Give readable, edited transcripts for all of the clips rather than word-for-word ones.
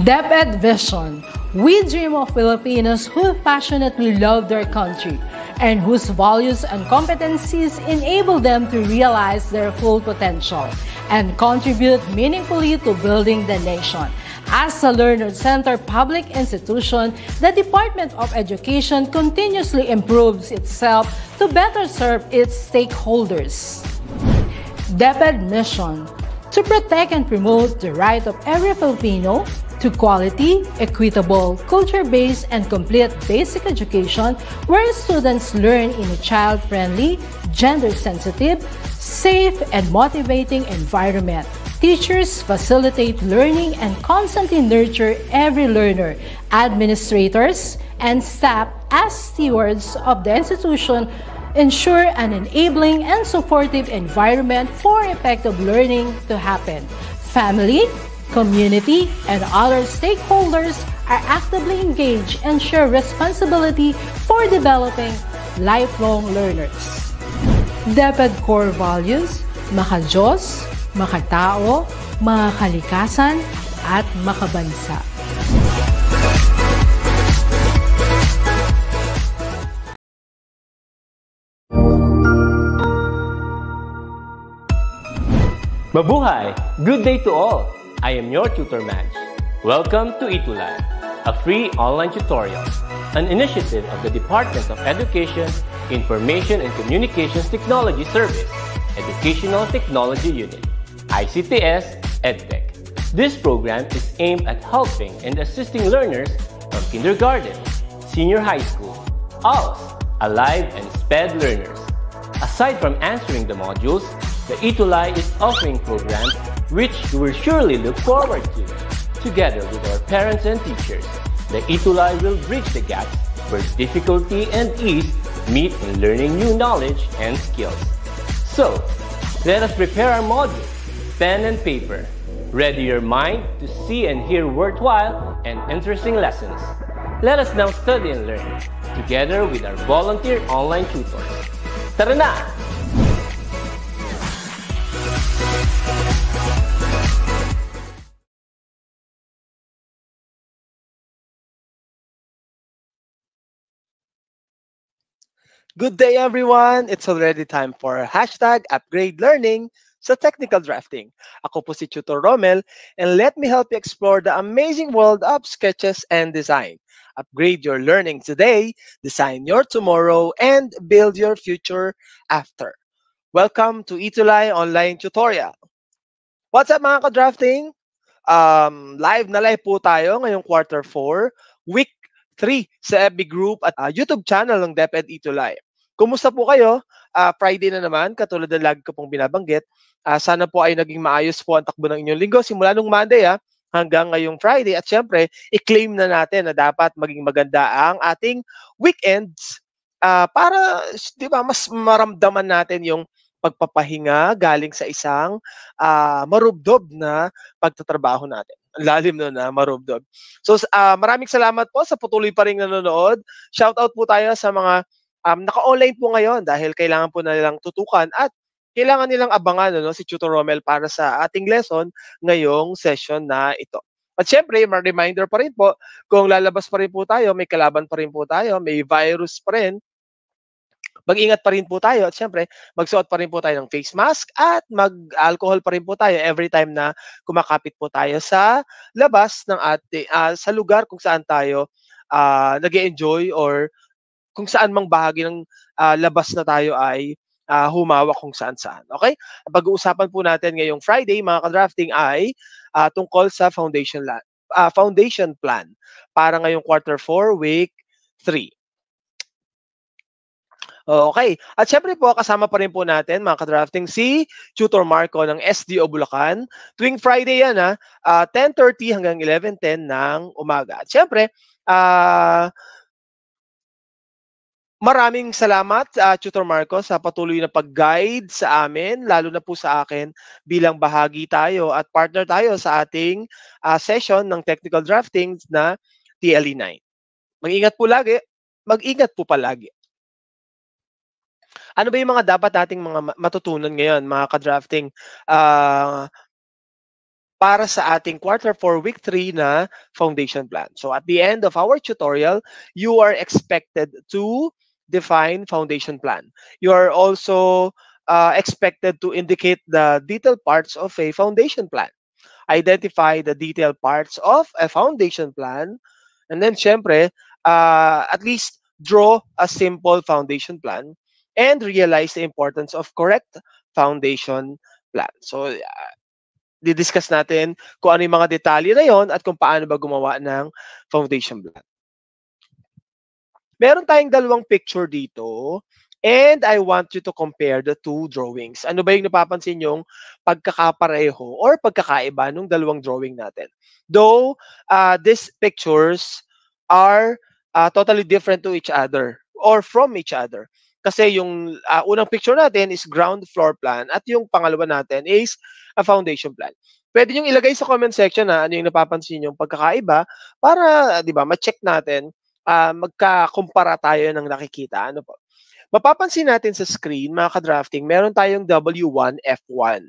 DepEd Vision. We dream of Filipinos who passionately love their country and whose values and competencies enable them to realize their full potential and contribute meaningfully to building the nation. As a learner-centered public institution, the Department of Education continuously improves itself to better serve its stakeholders. DepEd mission: to protect and promote the right of every Filipino to quality, equitable, culture-based, and complete basic education where students learn in a child-friendly, gender-sensitive, safe, and motivating environment. Teachers facilitate learning and constantly nurture every learner. Administrators and staff, as stewards of the institution, ensure an enabling and supportive environment for effective learning to happen. Family, community, and other stakeholders are actively engaged and share responsibility for developing lifelong learners. DepEd core values: maka-Diyos, makatao, makakalikasan, at makabansa. Mabuhay! Good day to all! I am your tutor Madge. Welcome to Itulay, a free online tutorial, an initiative of the Department of Education, Information and Communications Technology Service, Educational Technology Unit, ICTS EdTech. This program is aimed at helping and assisting learners from kindergarten, senior high school, ALS, Alive, and SPED learners. Aside from answering the modules, the Itulay is offering programs which you will surely look forward to. Together with our parents and teachers, the Itulay will bridge the gaps where difficulty and ease meet in learning new knowledge and skills. So, let us prepare our modules, pen and paper. Ready your mind to see and hear worthwhile and interesting lessons. Let us now study and learn, together with our volunteer online tutors. Tara na! Good day, everyone! It's already time for #upgrade learning sa technical drafting. Ako po si Tutor Romel, and let me help you explore the amazing world of sketches and design. Upgrade your learning today, design your tomorrow, and build your future after. Welcome to Itulay Online Tutorial. What's up mga ka-drafting? Live na live po tayo ngayong quarter 4, week 3 sa FB group at YouTube channel ng DepEd Itulay. Kumusta po kayo? Friday na naman, katulad ng lagi ko pong binabanggit. Sana po ay naging maayos po ang takbo ng inyong linggo simula nung Monday hanggang ngayong Friday. At syempre, i-claim na natin na dapat maging maganda ang ating weekends para, di ba, mas maramdaman natin yung pagpapahinga galing sa isang marubdob na pagtatrabaho natin. Ang lalim nun marubdob. So, maraming salamat po sa patuloy pa rin nanonood. Shout out po tayo sa mga naka-online po ngayon dahil kailangan po nilang tutukan at kailangan nilang abangan si Tutor Romel para sa ating lesson ngayong session na ito. At syempre, may reminder pa rin po, kung lalabas pa rin po tayo, may kalaban pa rin po tayo, may virus pa rin, mag-ingat pa rin po tayo at syempre, magsuot pa rin po tayo ng face mask at mag-alcohol pa rin po tayo every time na kumakapit po tayo sa labas ng sa lugar kung saan tayo nag-e-enjoy or kung saan mang bahagi ng labas na tayo ay humawak kung saan-saan. Okay? Pag-uusapan po natin ngayong Friday, mga ka-drafting, ay tungkol sa foundation plan para ngayong quarter 4, week 3. Okay. At syempre po, kasama pa rin po natin, mga ka-drafting, si Tutor Marco ng SDO Bulacan. Tuwing Friday yan, 10:30 hanggang 11:10 ng umaga. At syempre, maraming salamat, Tutor Marco, sa patuloy na pag-guide sa amin, lalo na po sa akin bilang bahagi tayo at partner tayo sa ating session ng technical drafting na TLE9. Mag-ingat po lagi. Mag-ingat po palagi. Ano ba yung mga dapat nating mga matutunan ngayon, mga ka-drafting? para sa ating quarter 4 week 3 na foundation plan. So at the end of our tutorial, you are expected to define foundation plan. You are also expected to indicate the detailed parts of a foundation plan. Identify the detailed parts of a foundation plan, and then syempre, at least draw a simple foundation plan and realize the importance of correct foundation plan. So, didiscuss natin kung ano yung mga detalye na yon at kung paano ba gumawa ng foundation plan. Meron tayong dalawang picture dito and I want you to compare the two drawings. Ano ba yung napapansin yung pagkakapareho or pagkakaiba ng dalawang drawing natin? Though these pictures are totally different to each other or from each other. Kasi yung unang picture natin is ground floor plan at yung pangalawa natin is a foundation plan. Pwede nyo ilagay sa comment section na ano yung napapansin yung pagkakaiba para, di ba, ma-check natin, magkakumpara tayo ng nakikita. Ano po? Mapapansin natin sa screen, mga ka-drafting, meron tayong W1, F1.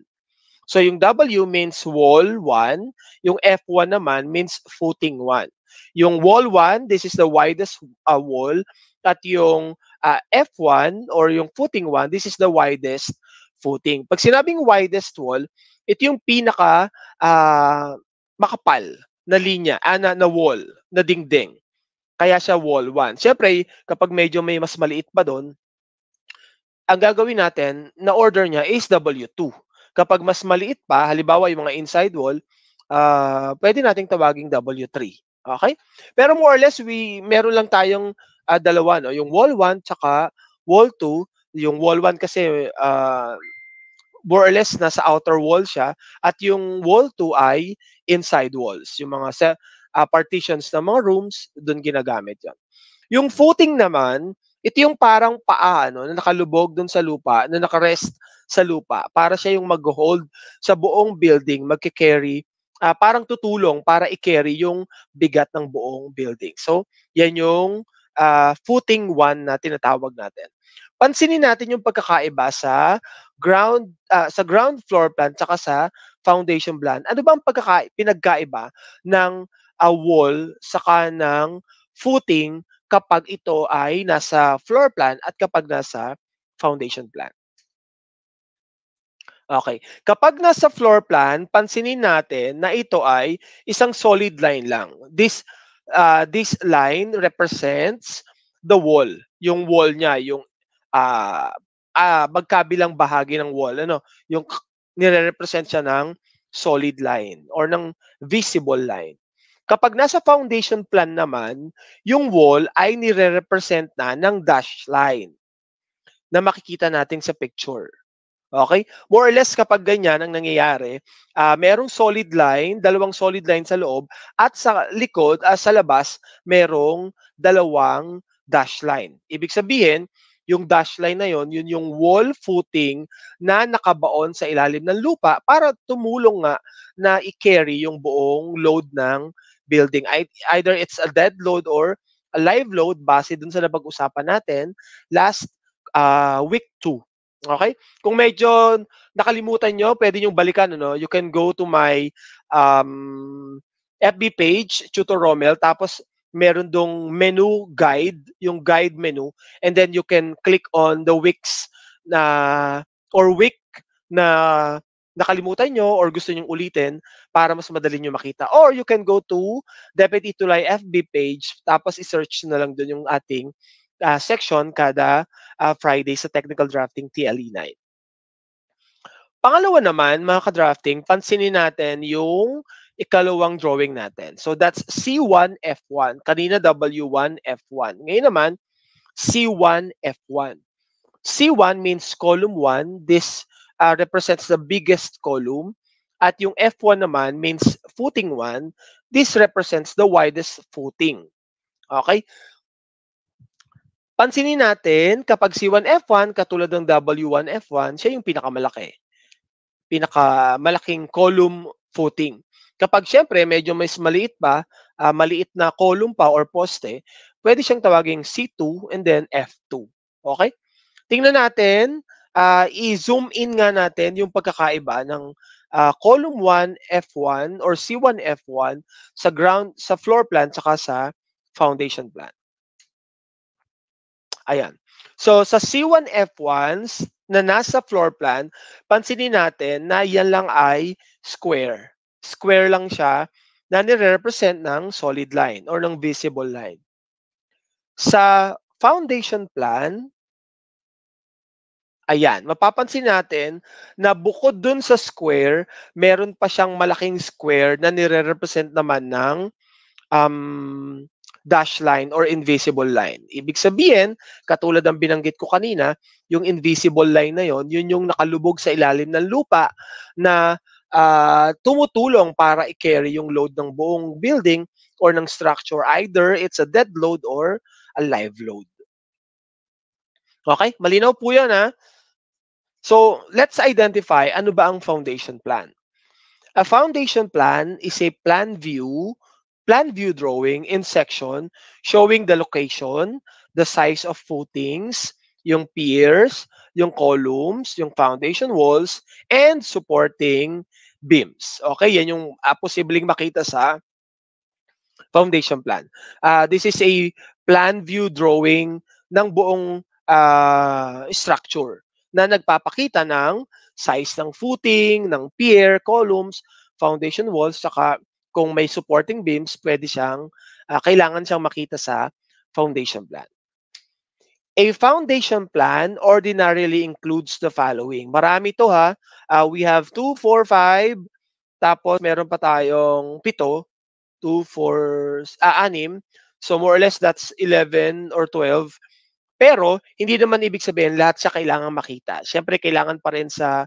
So yung W means wall 1, yung F1 naman means footing 1. Yung wall 1, this is the widest wall, at yung F1 or yung footing 1, this is the widest footing. Pag sinabing widest wall, ito yung pinaka makapal na linya, na wall, na dingding. Kaya siya wall 1. Siyempre, kapag medyo may mas maliit pa doon, ang gagawin natin na order niya is W2. Kapag mas maliit pa, halimbawa yung mga inside wall, pwede nating tawaging W3. Okay? Pero more or less, meron lang tayong dalawa, no? Yung wall 1 tsaka wall 2. Yung wall 1 kasi more or less nasa outer wall siya at yung wall 2 ay inside walls. Yung mga partitions ng mga rooms, doon ginagamit yan. Yung footing naman, ito yung parang paa na nakalubog doon sa lupa, na nakarest sa lupa para siya yung mag-hold sa buong building, magke-carry, parang tutulong para i-carry yung bigat ng buong building. So, yan yung footing 1 na tinatawag natin. Pansinin natin yung pagkakaiba sa ground floor plan tsaka sa foundation plan. Ano ba ang pinagkaiba ng wall saka ng footing kapag ito ay nasa floor plan at kapag nasa foundation plan? Okay. Kapag nasa floor plan, pansinin natin na ito ay isang solid line lang. This line represents the wall. Yung wall niya, yung magkabilang bahagi ng wall, yung nire-represent siya ng solid line or ng visible line. Kapag nasa foundation plan naman, yung wall ay nire-represent na ng dash line na makikita natin sa picture. Okay? More or less kapag ganyan ang nangyayari, merong solid line, dalawang solid line sa loob, at sa likod, sa labas, merong dalawang dash line. Ibig sabihin, yung dash line na yun yung wall footing na nakabaon sa ilalim ng lupa para tumulong nga na i-carry yung buong load ng building. Either it's a dead load or a live load base dun sa napag-usapan natin last week 2. Okay? Kung medyo nakalimutan nyo, pwede nyo balikan. You can go to my FB page, Tutor Romel, tapos meron dong menu guide, yung guide menu, and then you can click on the weeks or week na nakalimutan nyo or gusto nyo ulitin para mas madali nyo makita. Or you can go to Deputy Tulay FB page, tapos i-search na lang dun yung ating section kada Friday sa Technical Drafting TLE9. Pangalawa naman, mga ka-drafting, pansinin natin yung ikalawang drawing natin. So that's C1, F1. Kanina W1, F1. Ngayon naman, C1, F1. C1 means column 1. This represents the biggest column. At yung F1 naman means footing 1. This represents the widest footing. Okay? Pansinin natin, kapag C1, F1, katulad ng W1, F1, siya yung pinakamalaki. Pinakamalaking column footing. Kapag syempre medyo mas maliit pa, maliit na column pa or poste, pwede siyang tawaging C2 and then F2. Okay? Tingnan natin i-zoom in nga natin yung pagkakaiba ng column 1 F1 or C1 F1 sa floor plan saka sa foundation plan. Ayan. So sa C1 F1s na nasa floor plan, pansinin natin na yan lang ay square. Square lang siya na nire-represent ng solid line or ng visible line. Sa foundation plan, ayan, mapapansin natin na bukod dun sa square, meron pa siyang malaking square na nire-represent naman ng dash line or invisible line. Ibig sabihin, katulad ng binanggit ko kanina, yung invisible line na yon, yun yung nakalubog sa ilalim ng lupa na tumutulong para i-carry yung load ng buong building or ng structure. Either it's a dead load or a live load. Okay? Malinaw po yan, ha? So, let's identify ano ba ang foundation plan. A foundation plan is a plan view drawing in section showing the location, the size of footings, yung piers, yung columns, yung foundation walls, and supporting beams. Okay, yan yung posibleng makita sa foundation plan. This is a plan view drawing ng buong structure na nagpapakita ng size ng footing, ng pier, columns, foundation walls, saka kung may supporting beams, pwede siyang, kailangan siyang makita sa foundation plan. A foundation plan ordinarily includes the following. Marami to, ha. We have 2, 4, 5, tapos meron pa tayong 7, 2, 4, 6. So more or less that's 11 or 12. Pero hindi naman ibig sabihin lahat siya kailangan makita. Siyempre kailangan pa rin sa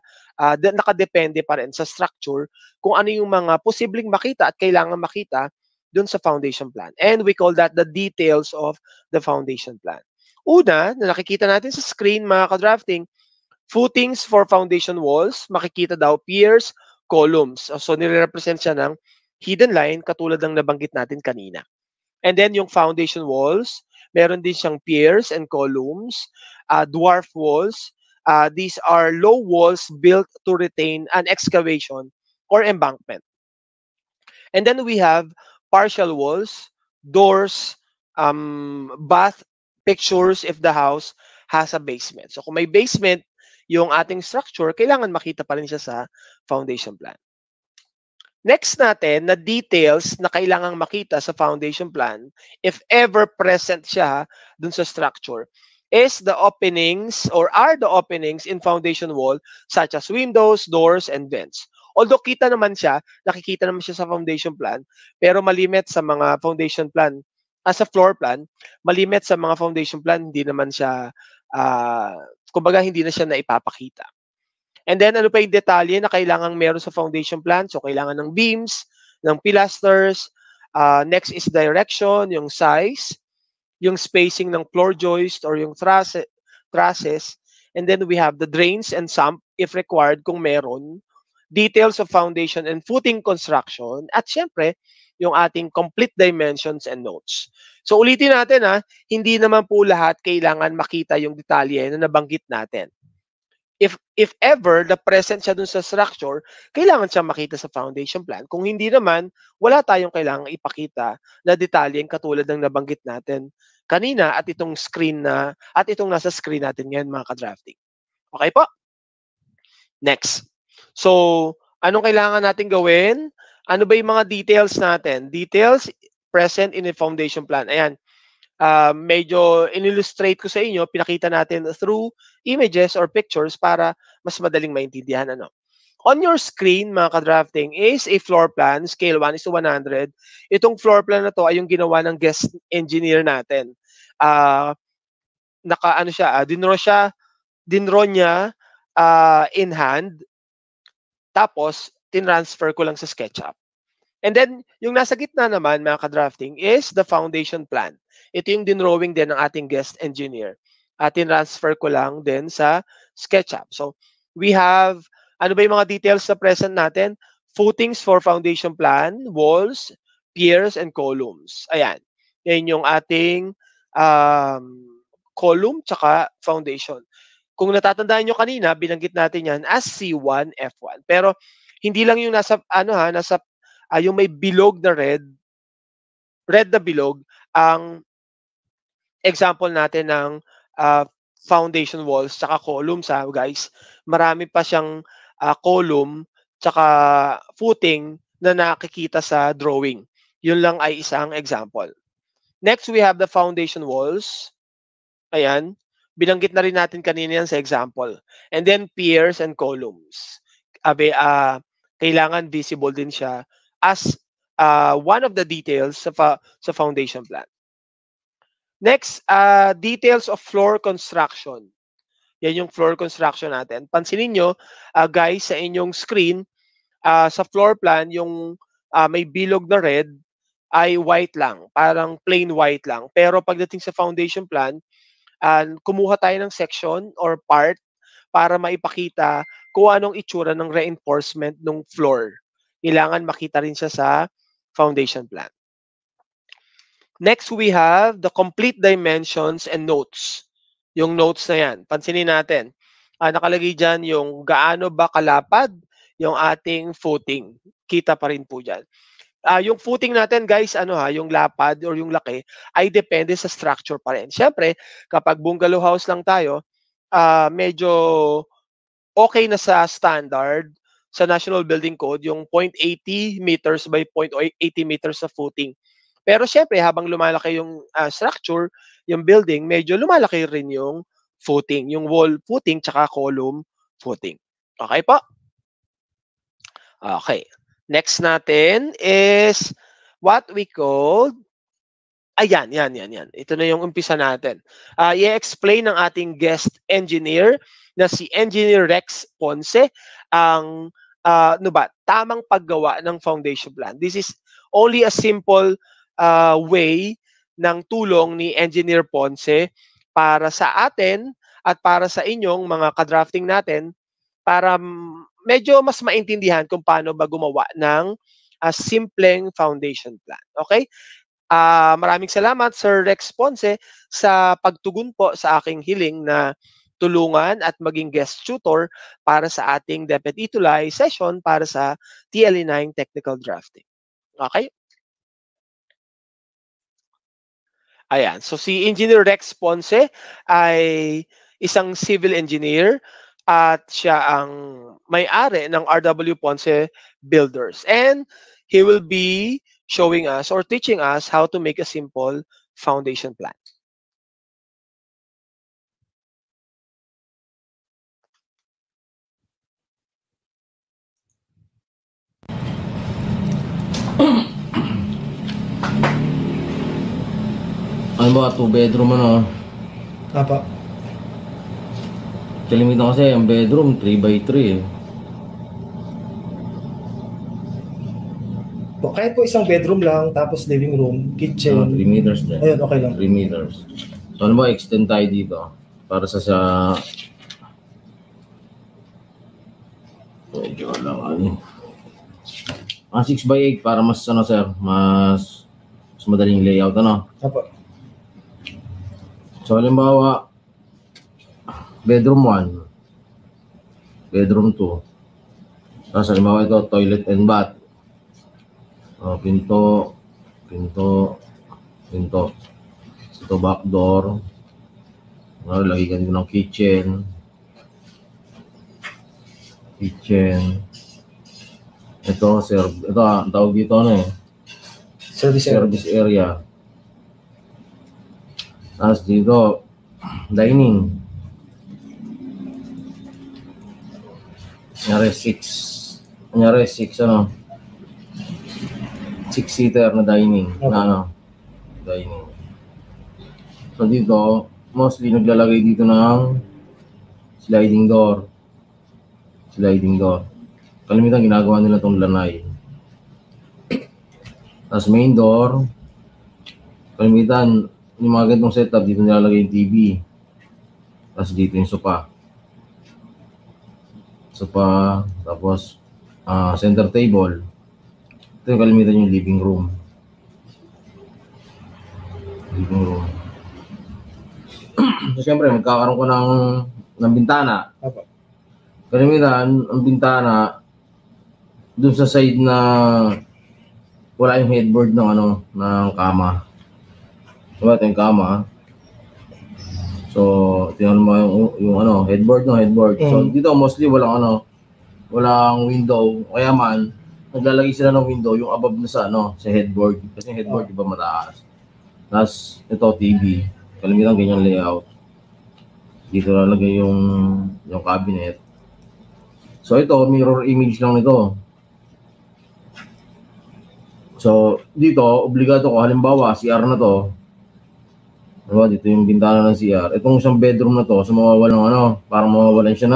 nakadepende pa rin sa structure kung ano yung mga posibleng makita at kailangan makita dun sa foundation plan. And we call that the details of the foundation plan. Una, na nakikita natin sa screen mga ka-drafting, footings for foundation walls, makikita daw piers, columns. So nire-represent siya ng hidden line katulad ng nabanggit natin kanina. And then yung foundation walls, meron din siyang piers and columns, dwarf walls. These are low walls built to retain an excavation or embankment. And then we have partial walls, doors, bath pictures if the house has a basement. So kung may basement yung ating structure, kailangan makita pa rin siya sa foundation plan. Next natin na details na kailangang makita sa foundation plan, if ever present siya dun sa structure, is the openings or are the openings in foundation wall such as windows, doors, and vents. Although kita naman siya, nakikita naman siya sa foundation plan, pero malimit sa mga foundation plan, as a floor plan, malimit sa mga foundation plan, hindi naman siya, kumbaga hindi na siya naipapakita. And then, ano pa yung detalye na kailangang meron sa foundation plan? So, kailangan ng beams, ng pilasters. Next is direction, yung size, yung spacing ng floor joist or yung trusses. And then, we have the drains and sump, if required, kung meron. Details of foundation and footing construction. At syempre, yung ating complete dimensions and notes. So, ulitin natin, hindi naman po lahat kailangan makita yung detalye na nabanggit natin. If ever the present siya dun sa structure, kailangan siya makita sa foundation plan. Kung hindi naman, wala tayong kailangang ipakita na detalyeng katulad ng nabanggit natin kanina at itong nasa screen natin ngayon mga ka-drafting. Okay po? Next. So, anong kailangan natin gawin? Ano ba yung mga details natin? Details present in the foundation plan. Ayan. Medyo in-illustrate ko sa inyo, pinakita natin through images or pictures para mas madaling maintindihan. On your screen, mga ka-drafting, is a floor plan, scale 1:100. Itong floor plan na to ay yung ginawa ng guest engineer natin. Dinraw niya in hand, tapos tinransfer ko lang sa SketchUp. And then, yung nasa gitna naman, mga ka-drafting, is the foundation plan. Ito yung dinrawing din ng ating guest engineer. Tinransfer ko lang din sa SketchUp. So, we have, ano ba yung mga details na present natin? Footings for foundation plan, walls, piers, and columns. Ayan. Yan yung ating column tsaka foundation. kung natatandaan nyo kanina, binanggit natin yan as C1, F1. Pero hindi lang yung nasa, yung may bilog na red na bilog, ang example natin ng foundation walls tsaka columns, guys. Marami pa siyang column tsaka footing na nakikita sa drawing. Yun lang ay isang example. Next, we have the foundation walls. Ayan. Binanggit na rin natin kanina yan sa example. And then piers and columns. Kailangan visible din siya as one of the details sa foundation plan. Next, details of floor construction. Yan yung floor construction natin. Pansinin nyo, guys, sa inyong screen, sa floor plan, yung may bilog na red ay white lang. Parang plain white lang. Pero pagdating sa foundation plan, kumuha tayo ng section or part para maipakita kung anong itsura ng reinforcement ng floor. Kailangan makita rin siya sa foundation plan. Next, we have the complete dimensions and notes. Yung notes na yan. Pansinin natin. Nakalagay dyan yung gaano ba kalapad yung ating footing. Kita pa rin po dyan. Yung footing natin, guys, yung lapad or yung laki, ay depende sa structure pa rin. Siyempre, kapag bungalow house lang tayo, medyo okay na sa standard, sa National Building Code, yung 0.80 meters by 0.80 meters sa footing. Pero siyempre, habang lumalaki yung structure, yung building, medyo lumalaki rin yung footing, yung wall footing, tsaka column footing. Okay po? Okay. Next natin is what we call, yan. Ito na yung umpisa natin. I-explain ng ating guest engineer na si Engineer Rex Ponce ang tamang paggawa ng foundation plan. This is only a simple way ng tulong ni Engineer Ponce para sa atin at para sa inyong mga ka-drafting natin para medyo mas maintindihan kung paano ba gumawa ng simpleng foundation plan. Okay? Maraming salamat, Sir Rex Ponce, sa pagtugon po sa aking hiling na tulungan at maging guest tutor para sa ating DepEd Itulay session para sa TLE9 Technical Drafting. Okay? Ayan. So, si Engineer Rex Ponce ay isang civil engineer at siya ang may-ari ng RW Ponce Builders. And he will be showing us or teaching us how to make a simple foundation plan. Ano ba, 2-bedroom Apa. Kalimitan kasi ang bedroom 3x3 eh. Kahit po isang bedroom lang, tapos living room, kitchen. 3 meters din. Ayun, okay lang. 3 meters. So ano ba, extend tayo dito para sa medyo lang 6x8 para mas sir, mas madaling layout Apa. So halimbawa, bedroom 1, bedroom 2. Tapos halimbawa ito, toilet and bath. Pinto. Ito back door. Lagi ka dito ng kitchen. Ito, ang tawag dito service area. Tapos dito, dining. Kunyari 6 6-seater na dining. Okay. Dining. So dito, mostly naglalagay dito ng sliding door. Kalimitan ginagawa nila itong lanay. Tapos main door, kalimitan yung mga ganitong setup, dito nilalagay yung TV. Tapos dito yung sofa. Tapos center table. Ito yung kalimitan yung living room. So, siyempre, magkakaroon ko ng ng bintana. Apo. Kalimitan, ang bintana, doon sa side na wala yung headboard ng ng kama. Diba, ito yung kama. So, tingnan mo yung headboard no, headboard. So, dito mostly walang window. Kaya man, naglalagay sila ng window yung above na sa headboard. Kasi yung headboard iba mataas. Tapos, ito TV. Kalimitan ganyan layout. Dito lalagay yung cabinet. So, ito, mirror image lang nito. So, dito, obligado ko, halimbawa, CR na to. Diba, dito yung bintana ng CR. Itong isang bedroom na to, so mawawalan parang mawawalan siya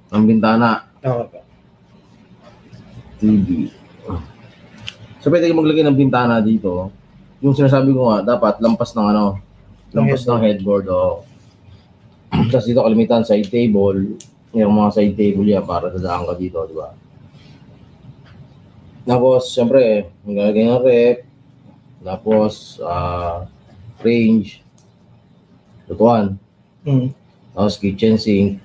ng bintana. Okay. TV. So, pwede kayo maglagay ng bintana dito. Yung sinasabi ko nga, dapat lampas ng headboard. Tapos dito, kalimitan, side table. Yung mga side table yan para dadaan ka dito, di ba? Tapos, syempre, maglalagay ng rep. Tapos, range. Lutuan. Tapos, kitchen sink.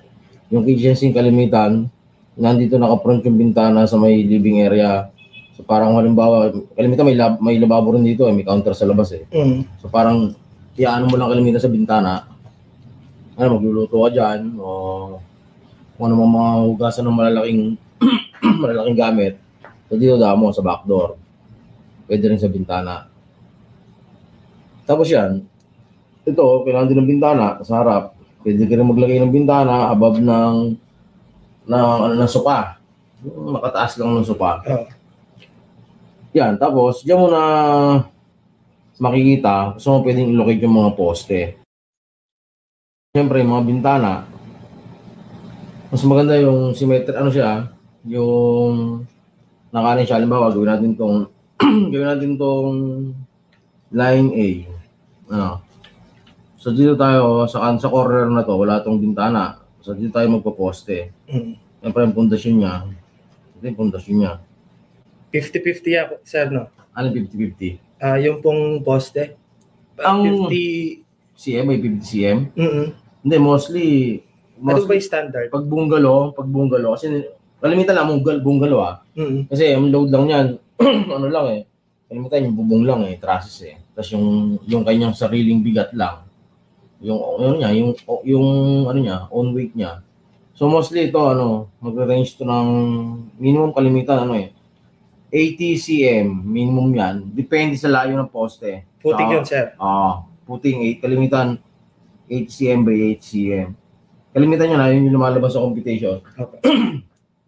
Yung kitchen sink kalimitan, nandito naka-front yung bintana sa may living area. So, parang halimbawa, kalimitan may lababo rin dito, may counter sa labas eh. So, parang, iyaano mo lang kalimitan sa bintana. Magluluto ka dyan, o kung ano mga hugasan ng malalaking gamit. So, dito damo sa back door. Pwede rin sa bintana. Tapos yan, ito, kailangan din ng bintana sa harap. Pwede ka rin maglagay ng bintana above ng sopa. Makataas lang ng sopa. Yan, tapos, diyan mo na makikita, gusto mo pwedeng i-locate yung mga poste. Siyempre, yung mga bintana, mas maganda yung symmetric, yung nakanin siya. Halimbawa, gawin natin tong line A. So dito tayo sa corner na to, wala tong bintana. So dito tayo magpo-poste. Siyempre yung pundasyon niya. Ito yung pundasyon niya. 50-50 ako, sir, no? Ano 50-50? Yung pong poste. Ang 50 cm, may 50 cm? Hindi, mostly ano ba yung standard? Pag bungalow, kasi kalimitan lang bungalow Kasi ang load lang yan, kalimitan yung bubong lang trusses Tapos yung kanyang sariling bigat lang. Yung own weight niya. So mostly ito magre-range to ng minimum kalimitan 80 cm minimum yan. Depende sa layo ng poste. Puting yun, sir. Puting kalimitan 8 cm by 8 cm. Kalimitan niya yun yung lumalabas sa computation. Okay.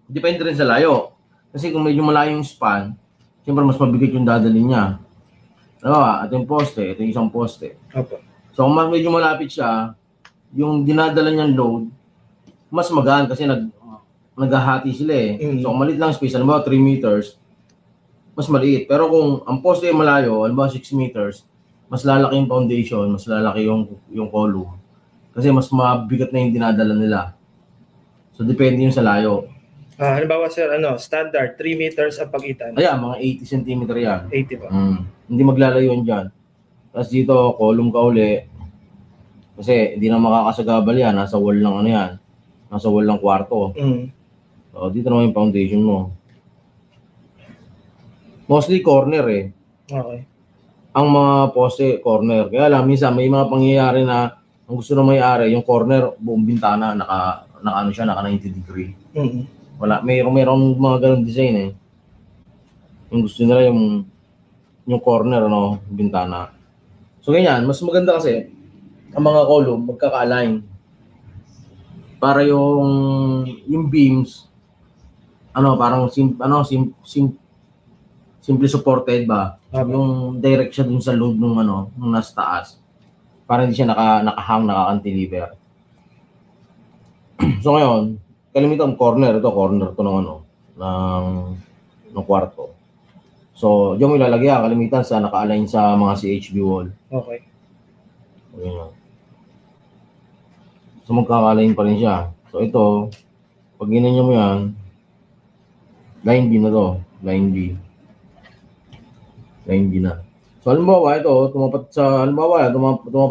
Depende rin sa layo. Kasi kung medyo malayo yung span, siyempre mas mabigat yung dadalhin niya. Ito yung poste, ito yung isang poste. Okay. So kung medyo malapit siya, yung dinadala niyang load, mas magaan kasi naghahati sila So kung maliit lang space, halimbawa 3 meters, mas maliit. Pero kung ang poste ay malayo, halimbawa 6 meters, mas lalaki yung foundation, mas lalaki yung column. Kasi mas mabigat na yung dinadala nila. So depende yung sa layo. Halimbawa, sir, standard 3 meters ang pagitan. Ayan, mga 80 cm yan. 80 ba? Hindi maglalayo yan dyan. Tapos dito, column ka uli. Kasi hindi na makakasagabal yan. Nasa wall lang yan. Nasa wall lang kwarto. So dito naman yung foundation mo. Mostly corner Okay. Ang mga poste, corner. Kaya lang, minsan may mga pangyayari na ang gusto na may-ari, yung corner, buong bintana, naka 90 degree. Wala, mayroong mga ganung design Yung gusto nila yung corner, bintana. So ganyan, mas maganda kasi ang mga column magkaka-align. Para yung beams parang simply supported ba? Yung direction dun sa load nung nasa taas. Para hindi siya naka-cantilever. So ngayon, kalimitan corner to ng kwarto. So, diyan mo ilalagay kalimitan sa naka-align sa mga CHB wall. Okay. Ayan. So, magkaka-align pa rin siya. So, ito, pag ginanyan mo yan, line B na to. Line B na. So, halimbawa, ito, tumapat sa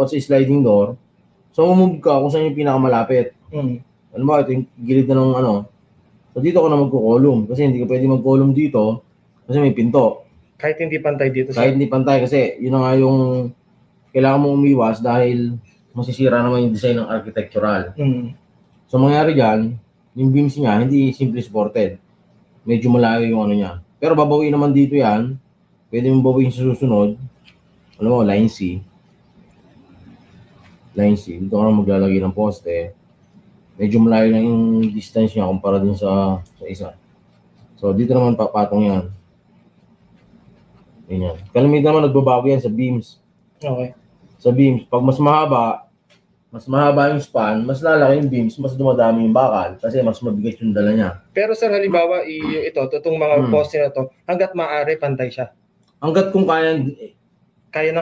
sliding door. So, move ka kung saan yung pinakamalapit. Alam mo, ito yung gilid na ng ano. So, dito ka na magko-column. Kasi hindi ka pwede mag-column dito kasi may pinto. Kahit hindi pantay dito. Kahit hindi pantay kasi yun na nga yung kailangan mo umiwas dahil masisira naman yung design ng architectural. So, mangyari dyan, yung beams niya, hindi simply supported. Medyo malayo yung ano niya. Pero babawiin naman dito yan. Pwede mong babawiin sa susunod. Alam mo, line C. Line C. Dito ka na maglalagay ng poste. Medyo malayo lang yung distance niya kumpara dun sa isa. So, dito naman papatong yan. Ganyan. Kalimitan naman nagbabago yan sa beams. Okay. Sa beams, pag mas mahaba yung span, mas lalaki yung beams, mas dumadami yung bakal kasi mas mabigat yung dala niya. Pero sir, halimbawa, itong mga poste na to, hanggat maaari, pantay siya. Hanggat kung kaya ng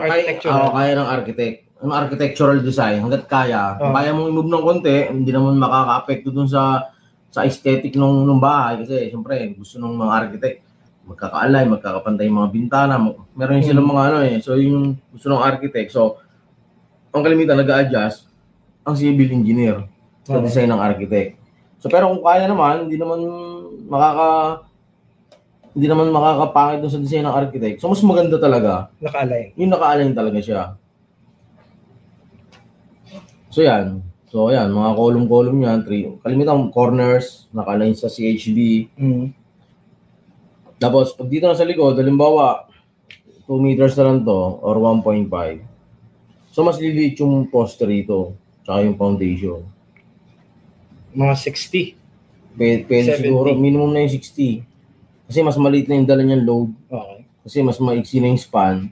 architecture. Kaya ng architect. Ang architectural design, hanggat kaya, kaya mong i-move ng konti, hindi naman makaka-apekto dun sa aesthetic ng bahay kasi siyempre gusto ng mga architect magkaka-align, magkakapantay yung mga bintana, meron yung silang mga ano so yung gusto ng architect. So, ang kalimitan nag-a-adjust ang civil engineer sa design ng architect. So, pero kung kaya naman, hindi naman makakapangit dun sa design ng architect. So, mas maganda talaga. Naka-align. Yung naka-align talaga siya. So, yan. So, ayan, mga column-column yan. Kalimitan corners, naka-align sa CHB. Tapos, pag dito na sa likod, halimbawa, 2 meters na lang to, or 1.5. So, mas liliit yung poste rito, tsaka yung foundation. Mga 60. Pwede siguro, minimum na yung 60. Kasi mas maliit na yung dala niyang load. Okay. Kasi mas maiksi na yung span.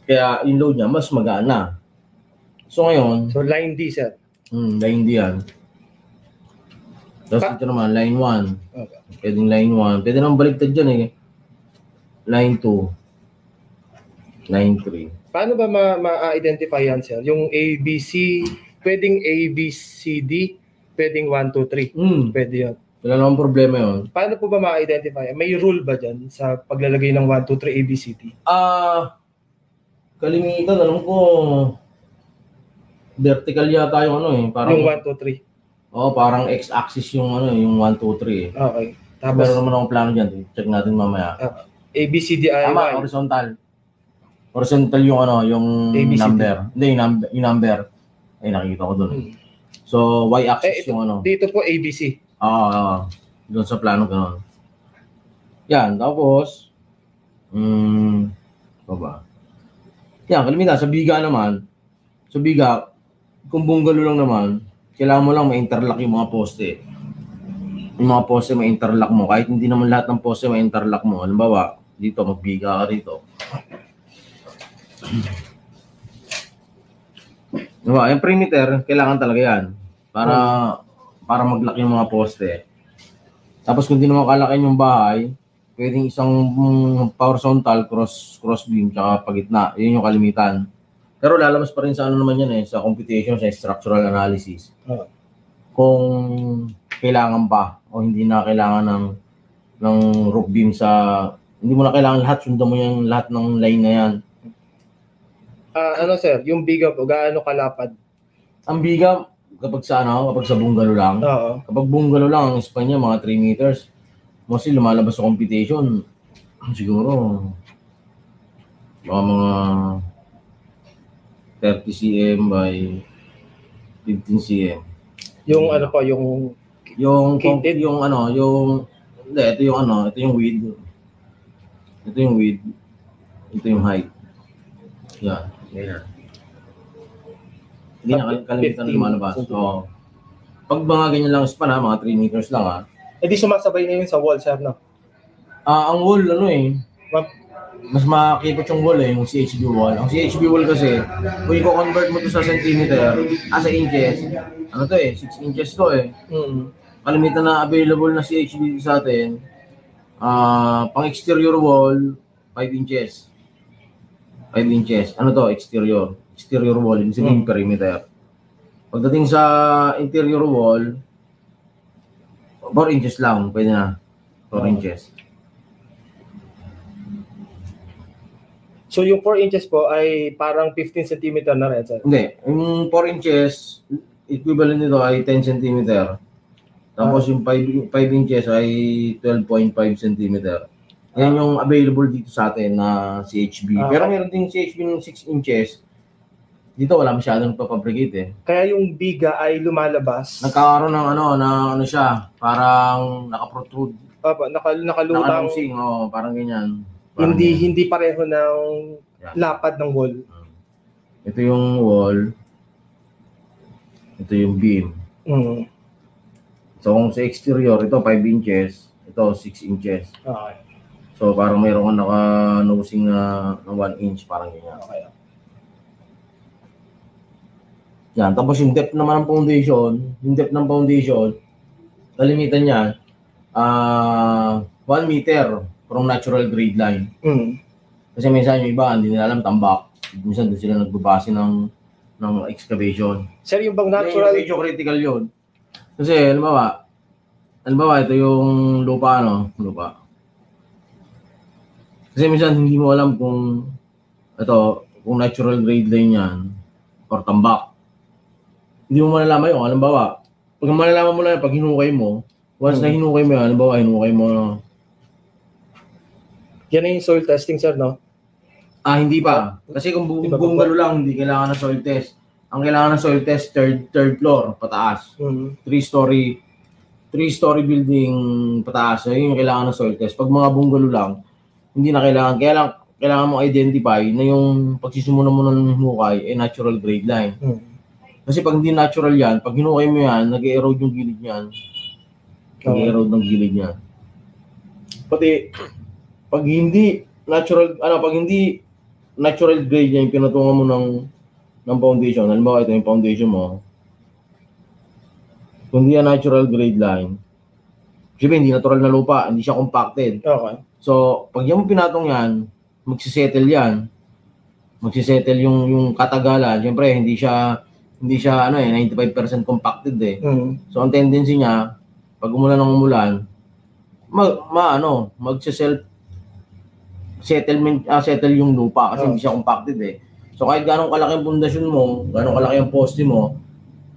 Kaya yung load niya, mas magana. So, ngayon... So, line D, sir. Line D yan. Tapos dito naman, line 1. Okay. Pwedeng line 1. Pwede naman baliktad dyan eh. Line 2. Line 3. Paano ba ma-identify yan, sir? Yung ABC, pwedeng ABCD, pwedeng 1, 2, 3. Pwede yun. Wala namang problema yun. Paano po ba ma-identify? May rule ba dyan sa paglalagay ng 1, 2, 3 ABCD? Kalimitan, alam ko, vertical yata yung ano eh. Parang, yung 1, 2, 3. Oo, parang x-axis yung ano yung 1, 2, 3 eh. Okay. Tapos, meron naman akong plano dyan. Check natin mamaya. ABCDIY. Tama, horizontal. Horizontal yung ano, yung ABCD. number. Hindi, yung number. Ay, nakikita ko doon. So, y-axis yung ano. Dito po ABC. Doon sa plano gano'n. Yan, tapos, ano ba? Yan, kalimitan, sa biga naman, sa biga, kung bungalo lang naman, kailangan mo lang ma-interlock yung mga poste. Yung mga poste ma-interlock mo. Kahit hindi naman lahat ng poste ma-interlock mo. Halimbawa, dito, magbiga ka rito. Diba? Yung perimeter, kailangan talaga yan. Para mag-lock yung mga poste. Tapos kung di naman kalakin yung bahay, pwedeng isang horizontal, cross beam, tsaka pagitna. Yun yung kalimitan. Pero lalabas pa rin sa ano naman yan sa computation, sa structural analysis. Kung kailangan pa o hindi na kailangan ng roof beam hindi mo na kailangan lahat, sundan mo yung lahat ng line na yan. Ano sir, yung biga po, gaano kalapad? Ang biga, kapag sa bungalow lang. Oo. Kapag bungalow lang, ang span niya mga 3 meters. Mostly lumalabas sa computation. Siguro, mga 30 cm by 15 cm. Yung ano pa, yung ito yung width. Ito yung width. Ito yung height. Yan. Ganyan. Hindi na kalimitan na lumalabas. So, pag mga ganyan lang span mga 3 meters lang di sumasabay na yun sa wall, sir, no? Ang wall, mas makakipot yung wall yung CHB wall. Ang CHB wall kasi, kung i-convert mo to sa centimeter, sa inches, 6 inches to eh. Kalimitan na available na CHB sa atin, pang exterior wall, 5 inches. 5 inches. Ano to? Exterior. Exterior wall, ibig sabihin perimeter. Pagdating sa interior wall, 4 inches lang, pwede na. 4 inches. So yung 4 inches po ay parang 15 centimeter na rin, sir? Hindi. Yung 4 inches, equivalent nito ay 10 centimeter. Tapos yung 5 inches ay 12.5 centimeter. Yan yung available dito sa atin na CHB. Pero meron din CHB ng 6 inches. Dito wala masyadong papabricate eh. Kaya yung biga ay lumalabas. Nagkakaroon ng ano siya, parang naka-protrude. Nakalutang. Parang ganyan. Parang Hindi pareho ng lapad ng wall. Ito yung wall. Ito yung beam. So kung sa exterior, ito 5 inches. Ito 6 inches. Okay. So parang mayroon kang naka-nosing na 1 inch. Parang ganyan. Okay. Yan. Tapos yung depth naman ng foundation, kalimitan niya, 1 meter from natural grade line. Kasi minsan yung iba, hindi nila alam tambak. Minsan doon sila nagbabase ng excavation. Sir, yung bang natural... Medyo critical yun. Kasi, halimbawa, ito yung lupa. Kasi minsan hindi mo alam kung natural grade line yan or tambak. Hindi mo malalaman yun. Halimbawa, pag malalaman mo lang pag hinukay mo, once na hinukay mo yan, halimbawa, hinukay mo yan na yung soil testing, sir, no? Hindi pa. Kasi kung buong galo lang, hindi kailangan ng soil test. Ang kailangan ng soil test, third floor, pataas. 3-story building pataas. So, yun yung kailangan ng soil test. Pag mga bungalo lang, hindi na kailangan. Kailangan mo identify na yung pagsisimula mo ng hukay ay natural grade line. Kasi pag hindi natural yan, pag hinukay mo yan, nag-erode yung gilid niyan. Nag-erode ng gilid niyan. Pati, pag hindi natural grade yan, yung pinatungan mo ng foundation. Halimbawa, ito yung foundation mo. Kung hindi yan natural grade line, siyempre, hindi natural na lupa, hindi siya compacted. Okay. So, pag yan mo pinatong yan, magsisettle yan. Magsisettle yung katagalan. Siyempre, hindi siya 95% compacted eh. So, ang tendency niya, pag umulan, settle yung lupa kasi hindi siya compacted eh. So kahit ganong kalaki ang pundasyon mo, ganong kalaki ang poste mo,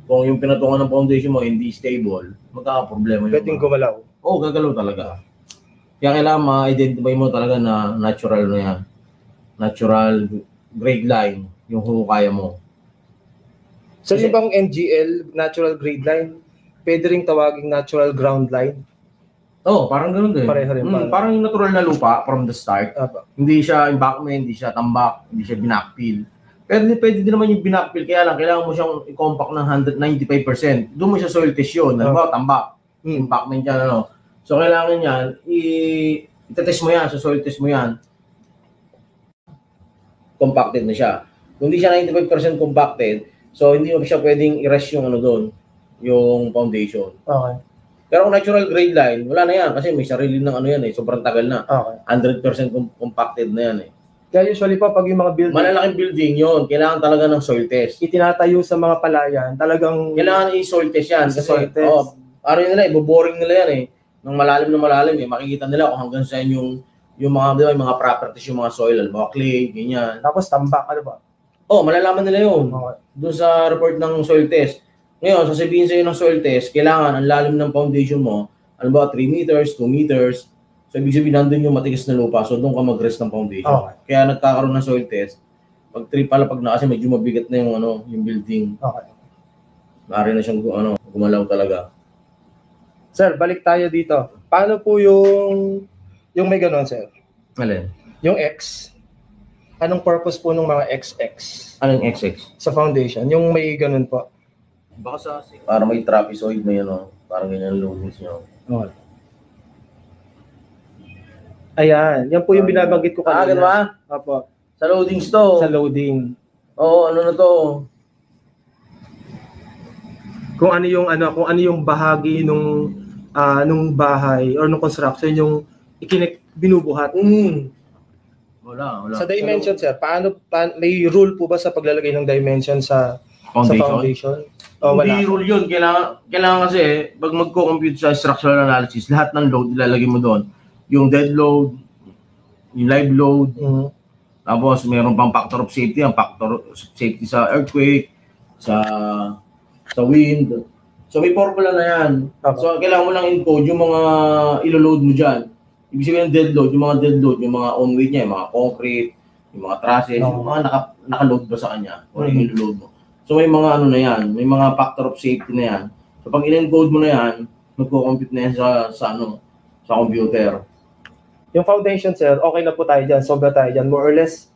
kung yung pinatungan ng foundation mo hindi stable, magkakaproblema yun. Pwedeng gumalaw. Oo, gagalaw talaga. Kaya kailangan ma-identify mo talaga na natural na yan. Natural grade line yung hukaya mo. So yung bang NGL, natural grade line, pwede ring tawaging natural ground line? Parang ganoon din. Pareho rin. Parang yung natural na lupa from the start. Hindi siya embankment, hindi siya tambak, hindi siya binakpil. Pero pwede din naman yung binakpil, kaya lang kailangan mo siyang i-compact ng 95%. Doon mo siya soil test yun. Halimbawa, tambak. Embankment yan, So, kailangan yan, itetest mo yan, sa soil test mo yan. Compacted na siya. Kung hindi siya 95% compacted, so hindi mo siya pwedeng i-rest yung doon, yung foundation. Okay. Pero kung natural grade line, wala na yan kasi may sarili ng yan eh, sobrang tagal na. Okay. 100% compacted na yan eh. Kaya usually po pag yung mga building, malalaking building yon, kailangan talaga ng soil test. Itinatayo sa mga palayan, talagang kailangan i-soil test yan kasi soil test. Iboboring nila yan eh. Ng malalim eh, makikita nila kung hanggang saan yung mga, di ba, yung mga properties, yung mga soil, mga clay, ganyan. Tapos tambak, malalaman nila yun. Okay. Doon sa report ng soil test. Ngayon, sasabihin sa'yo ng soil test, kailangan ang lalim ng foundation mo, 3 meters, 2 meters. So, ibig sabihin, nandun yung matigas na lupa. So, doon ka mag-rest ng foundation. Okay. Kaya nagkakaroon ng soil test. Pag na kasi medyo mabigat na yung building. Okay. Maaari na siyang gumalaw talaga. Sir, balik tayo dito. Paano po yung may ganon, sir? Alin? Yung X. Anong purpose po ng mga XX? Anong XX? Sa foundation. Yung may ganon po. Baka para may trapezoid na yan, parang ganyan loadings nyo. Okay. Ayan, yan po yung binabanggit ko kanina. Ganun ba? Opo. Sa loadings to. Sa loading. Oo, ano na to? Kung ano yung bahagi nung bahay or nung construction yung binubuhat. Wala. Sa dimension, sir, paano may rule po ba sa paglalagay ng dimension sa foundation? Hindi rule yun. Kailangan kasi, pag magko-compute sa structural analysis, lahat ng load ilalagay mo doon. Yung dead load, yung live load, Tapos meron pang factor of safety, ang factor of safety sa earthquake, sa wind. So may formula na yan. So kailangan mo lang encode yung mga ilo-load mo dyan. Ibig sabihin ng dead load, yung mga dead load, yung mga on weight niya, yung mga concrete, yung mga trusses, yung mga naka-load ba sa kanya, o yung ilo-load mo. So may mga ano na yan, may mga factor of safety na yan. So pag in-encode mo na yan, magko-compute na yan sa computer. Yung foundation, sir, okay na po tayo dyan. Sobra tayo dyan. More or less,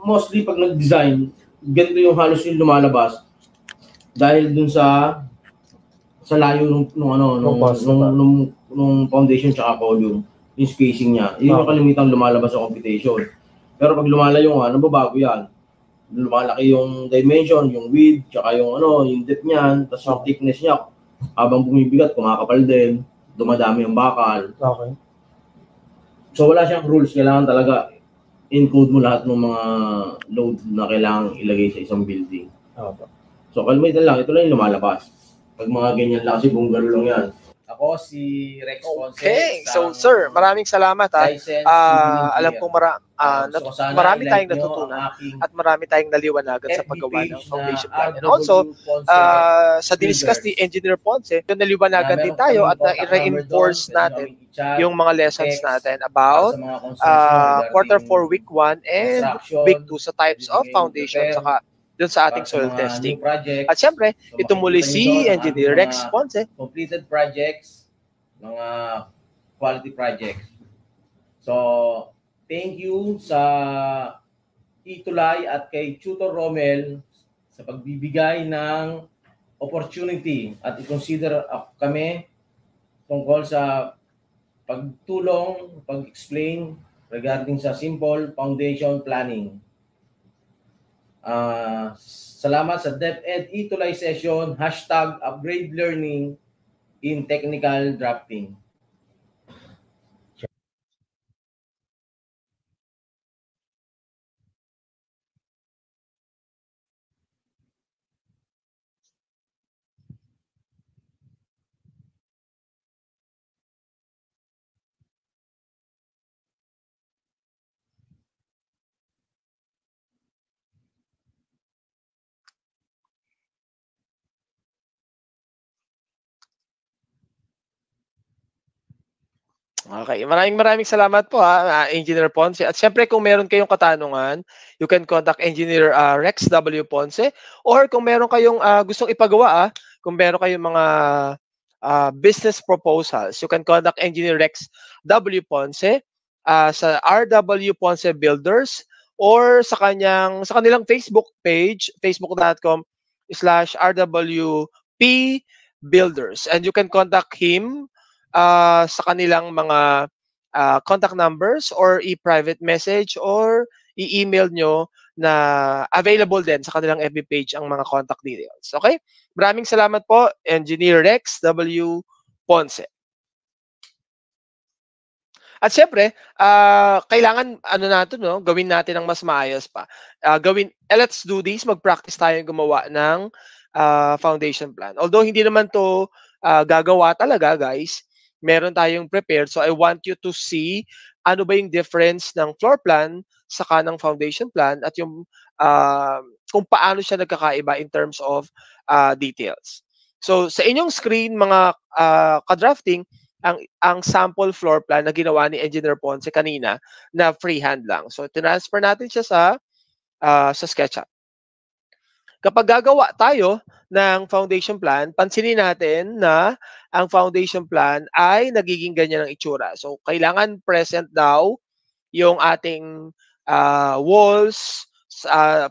mostly pag nag-design, ganito yung halos yung lumalabas dahil dun sa layo nung foundation tsaka column, yung spacing niya. Yun yung kalimitang lumalabas sa computation. Pero pag lumalayo nga, nababago yan. Lumalaki yung dimension, yung width, tsaka yung depth niyan, tapos yung thickness niya, habang bumibigat, kumakapal din, dumadami yung bakal. Okay. So wala siyang rules, kailangan talaga encode mo lahat ng mga load na kailangan ilagay sa isang building. Okay. So kalmitan lang, ito lang yung lumalabas. Pag mga ganyan lang, kasi bunggalo lang yan. Ako si Rex Ponce. Okay, so sir, maraming salamat ha. Alam kong marami tayong natutunan at marami tayong naliwanagan sa paggawa ng foundation plan. And also, sa diniscuss ni Engineer Ponce, naliwanagan din tayo at na-reinforce natin yung mga lessons natin about quarter 4 week 1 and week 2 sa types of foundation saka dun sa ating soil testing. At syempre, ito muli si Engineer Rex Ponce. Completed projects, mga quality projects. So, thank you sa Itulay at kay Tutor Romel sa pagbibigay ng opportunity at i-consider kami tungkol sa pagtulong, pag-explain regarding sa simple foundation planning. Salamat sa DepEd Itulay session, #upgrade learning in technical drafting. Okay, maraming salamat po Engineer Ponce. At syempre kung meron kayong katanungan, you can contact Engineer Rex W. Ponce, or kung meron kayong gustong ipagawa, kung meron kayong mga business proposals, you can contact Engineer Rex W. Ponce sa RW Ponce Builders, or sa kanilang Facebook page, facebook.com/RWP Builders, and you can contact him sa kanilang mga contact numbers, or i-private message, or i-email nyo na available din sa kanilang FB page ang mga contact details. Okay? Maraming salamat po, Engineer Rex W. Ponce. At syempre, kailangan gawin natin ng mas maayos pa. Let's do this, mag-practice tayo gumawa ng foundation plan. Although hindi naman to gagawa talaga, guys, meron tayong prepared. So I want you to see ano ba yung difference ng floor plan saka ng foundation plan, at yung kung paano siya nagkakaiba in terms of details. So sa inyong screen, mga ka-drafting, ang sample floor plan na ginawa ni Engineer Ponce kanina na freehand lang. So transfer natin siya sa SketchUp. Kapag gagawa tayo ng foundation plan, pansinin natin na ang foundation plan ay nagiging ganyan ang itsura. So, kailangan present daw yung ating walls,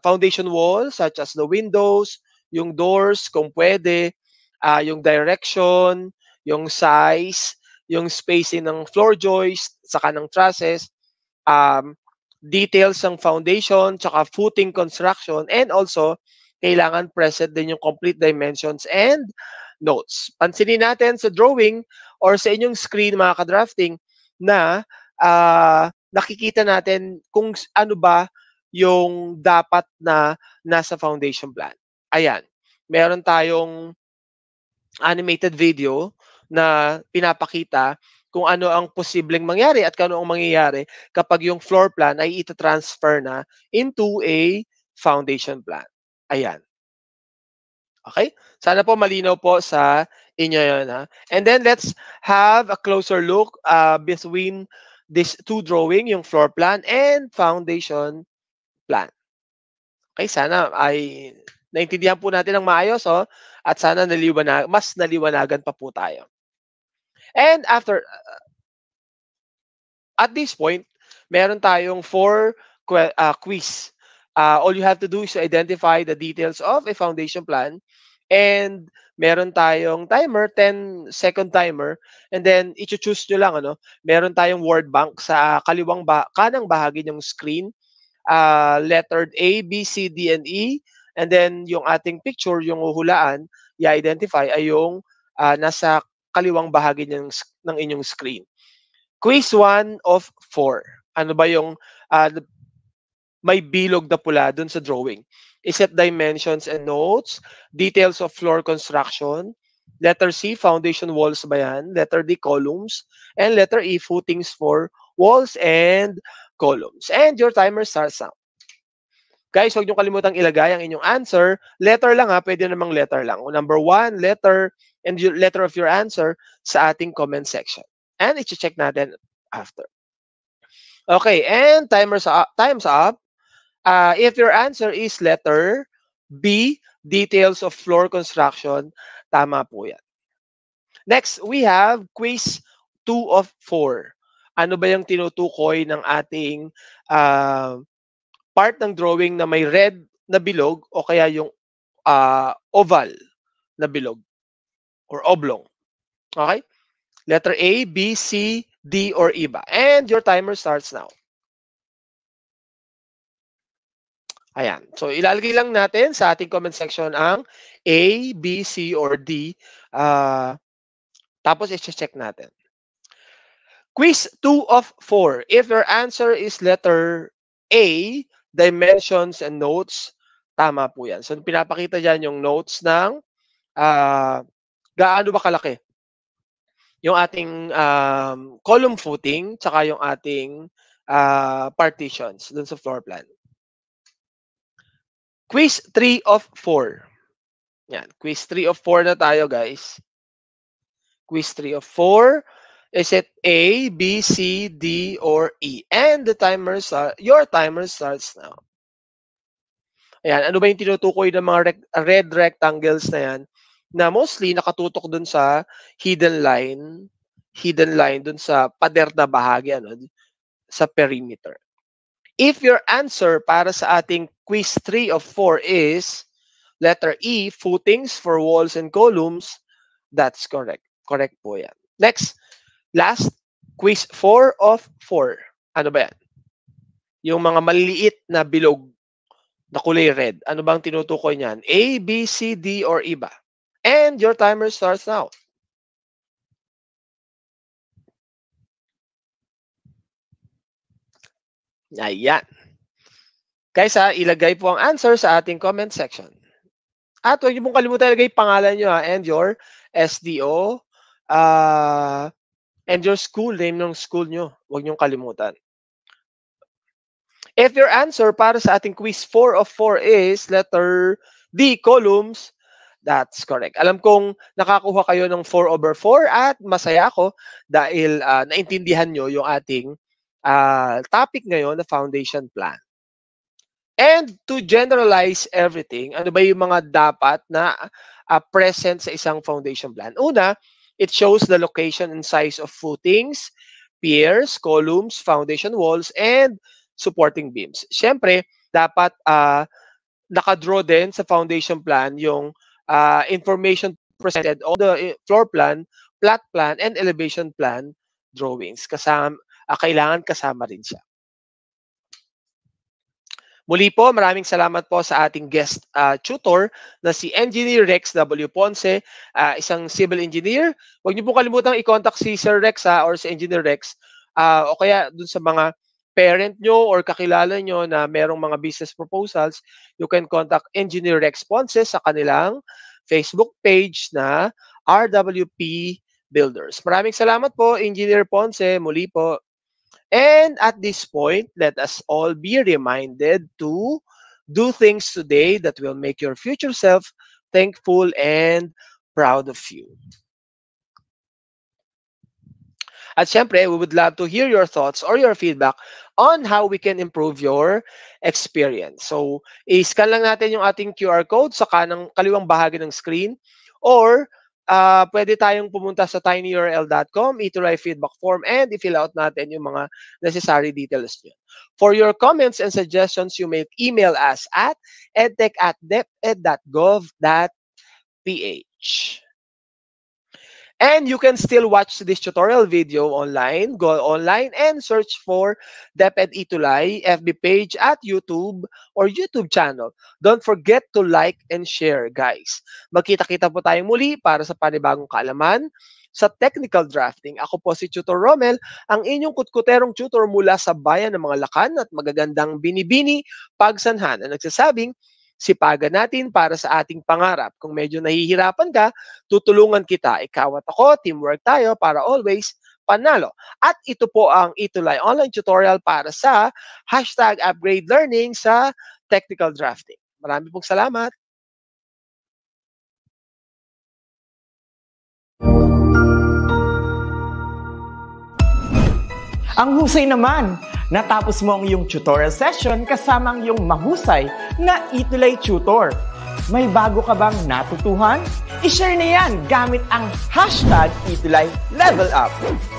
foundation walls, such as the windows, yung doors, kung pwede, yung direction, yung size, yung spacing ng floor joist, saka ng trusses, details ng foundation, saka footing construction, and also, kailangan present din yung complete dimensions and notes. Pansinin natin sa drawing or sa inyong screen, mga ka-drafting, na nakikita natin kung ano ba yung dapat na nasa foundation plan. Ayan, meron tayong animated video na pinapakita kung ano ang posibleng mangyari at kung ano ang mangyayari kapag yung floor plan ay ita-transfer na into a foundation plan. Ayan. Okay? Sana po malinaw po sa inyo yun. Ha? And then let's have a closer look between these two drawing, yung floor plan and foundation plan. Okay, sana ay naintindihan po natin ng maayos, at sana mas naliwanagan pa po tayo. And at this point, meron tayong 4 quiz. All you have to do is to identify the details of a foundation plan, and meron tayong timer, 10-second timer, and then i-choose nyo lang, meron tayong word bank sa kanang bahagi ng screen, lettered A, B, C, D, and E, and then yung ating picture, yung uhulaan, i-identify ay yung nasa kaliwang bahagi ng inyong screen. Quiz 1 of 4. Ano ba yung may bilog na pula dun sa drawing? Is it dimensions and notes? Details of floor construction? Letter C, foundation walls ba yan? Letter D, columns? And letter E, footings for walls and columns. And your timer starts now. Guys, huwag niyo kalimutang ilagay ang inyong answer. Letter lang pwede namang letter lang. Number 1, letter, and your letter of your answer sa ating comment section. And i-check natin after. Okay, and time's up. If your answer is letter B, details of floor construction, tama po yan. Next, we have quiz 2 of 4. Ano ba yung tinutukoy ng ating part ng drawing na may red na bilog o kaya yung oval na bilog or oblong? Okay? Letter A, B, C, D, or iba. And your timer starts now. Ayan. So, ilalagay lang natin sa ating comment section ang A, B, C, or D. Tapos, i-check natin. Quiz 2 of 4. If your answer is letter A, dimensions and notes, tama po yan. So, pinapakita dyan yung notes ng gaano ba kalaki yung ating column footing tsaka yung ating partitions dun sa floor plan. Quiz 3 of 4. Yan. Quiz 3 of 4 na tayo, guys. Quiz 3 of 4. Is it A, B, C, D, or E? And your timer starts now. Ayan. Ano ba yung tinutukoy ng mga red rectangles na yan? Na mostly nakatutok dun sa hidden line dun sa pader na bahagi, sa perimeter. If your answer para sa ating quiz 3 of 4 is letter E, footings for walls and columns, that's correct. Correct po yan. Next, last, quiz 4 of 4. Ano ba yan? Yung mga maliliit na bilog na kulay red. Ano bang tinutukoy niyan? A, B, C, D, or iba? And your timer starts now. Ayan. Guys, ilagay po ang answer sa ating comment section. At huwag niyo pong kalimutan ilagay pangalan niyo and your SDO and your school, name ng school niyo. Huwag niyo kalimutan. If your answer para sa ating quiz 4 of 4 is letter D, columns, that's correct. Alam kong nakakuha kayo ng 4 over 4 at masaya ako dahil naintindihan nyo yung ating topic ngayon na foundation plan. And to generalize everything, ano ba yung mga dapat na present sa isang foundation plan? Una, it shows the location and size of footings, piers, columns, foundation walls, and supporting beams. Siyempre, dapat nakadraw din sa foundation plan yung information presented on the floor plan, plot plan, and elevation plan drawings. Kailangan kasama rin siya. Muli po, maraming salamat po sa ating guest tutor na si Engineer Rex W. Ponce, isang civil engineer. Huwag niyo po kalimutang i-contact si Sir Rex or si Engineer Rex o kaya dun sa mga parent nyo or kakilala nyo na merong mga business proposals, you can contact Engineer Rex Ponce sa kanilang Facebook page na RWP builders. Maraming salamat po, Engineer Ponce, muli po. And at this point, let us all be reminded to do things today that will make your future self thankful and proud of you. At syempre, we would love to hear your thoughts or your feedback on how we can improve your experience. So, i-scan lang natin yung ating QR code sa kaliwang bahagi ng screen, or pwede tayong pumunta sa tinyurl.com, E2Live feedback form, and i-fill out natin yung mga necessary details nyo. For your comments and suggestions, you may email us at edtech@deped.gov.ph. And you can still watch this tutorial video online. Go online and search for DepEd E2Live FB page at YouTube or YouTube channel. Don't forget to like and share, guys. Magkita-kita po tayong muli para sa panibagong kaalaman sa technical drafting. Ako po si Tutor Romel, ang inyong kutkuterong tutor mula sa bayan ng mga Lakan at magagandang Binibini, Pagsanhan, na nagsasabing, sipagan natin para sa ating pangarap. Kung medyo nahihirapan ka, tutulungan kita. Ikaw at ako, teamwork tayo para always panalo. At ito po ang E2Live online tutorial para sa #upgrade learning sa technical drafting. Marami pong salamat. Ang husay naman! Natapos mo ang iyong tutorial session kasama ang iyong mahusay na E2Live tutor. May bago ka bang natutuhan? I-share na yan gamit ang #E2LiveLevelUp.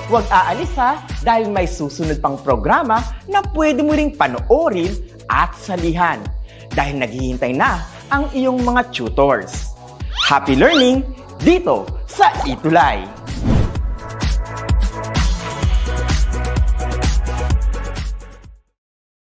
Huwag aalis ha, dahil may susunod pang programa na pwede mo ring panoorin at salihan. Dahil naghihintay na ang iyong mga tutors. Happy learning dito sa E2Live!